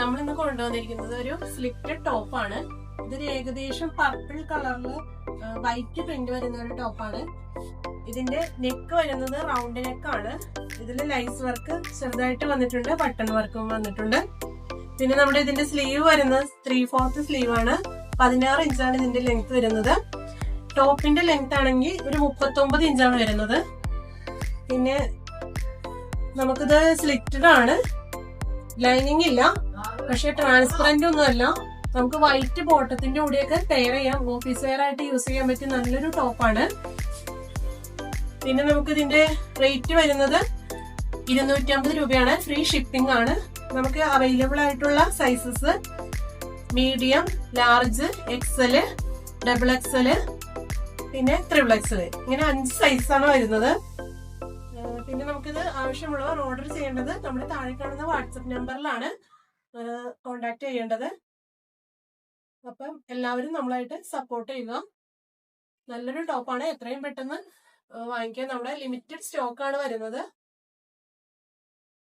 നമ്മൾ ഇന്ന് കൊണ്ടുവന്നിരിക്കുന്നത് ഒരു സ്ലിറ്റഡ് ടോപ്പാണ്. ഇതൊരു ഏകദേശം പർപ്പിൾ കളറില് വൈറ്റ് പ്രിന്റ് വരുന്ന ഒരു ടോപ്പാണ്. ഇതിന്റെ നെക്ക് വരുന്നത് റൗണ്ട് നെക്കാണ്. ഇതിൽ ലൈസ് വർക്ക് ചെറുതായിട്ട് വന്നിട്ടുണ്ട്, ബട്ടൺ വർക്കും വന്നിട്ടുണ്ട്. പിന്നെ നമ്മുടെ ഇതിന്റെ സ്ലീവ് വരുന്നത് 3/4 സ്ലീവ് ആണ്. 16 ഇഞ്ചാണ് ഇതിന്റെ ലെങ്ത് വരുന്നത്. ടോപ്പിന്റെ ലെങ്ത് ആണെങ്കിൽ ഒരു 39 ഇഞ്ചാണ് വരുന്നത്. പിന്നെ നമുക്കിത് സ്ലിറ്റഡ് ആണ്, ലൈനിങ് ഇല്ല, പക്ഷെ ട്രാൻസ്പെറന്റ് ഒന്നുമല്ല. നമുക്ക് വൈറ്റ് ബോട്ടത്തിന്റെ കൂടെയൊക്കെ പെയർ ചെയ്യാം, ഓഫീസ് വെയർ ആയിട്ട് യൂസ് ചെയ്യാൻ പറ്റിയ നല്ലൊരു ടോപ്പാണ്. പിന്നെ നമുക്ക് ഇതിന്റെ റേറ്റ് വരുന്നത് 250 രൂപയാണ്. ഫ്രീ ഷിപ്പിംഗ് ആണ്. നമുക്ക് അവൈലബിൾ ആയിട്ടുള്ള sizes medium, large, XL, XXL, പിന്നെ XXL, ഇങ്ങനെ 5 സൈസാണ് വരുന്നത്. പിന്നെ നമുക്കിത് ആവശ്യമുള്ളവർ ഓർഡർ ചെയ്യേണ്ടത് നമ്മുടെ താഴെ കാണുന്ന വാട്സപ്പ് നമ്പറിലാണ് കോണ്ടാക്ട് ചെയ്യേണ്ടത്. അപ്പം എല്ലാവരും നമ്മളായിട്ട് സപ്പോർട്ട് ചെയ്യുക. നല്ലൊരു ടോപ്പാണ്. എത്രയും പെട്ടെന്ന് വാങ്ങിക്കാൻ. നമ്മുടെ ലിമിറ്റഡ് സ്റ്റോക്കാണ് വരുന്നത്.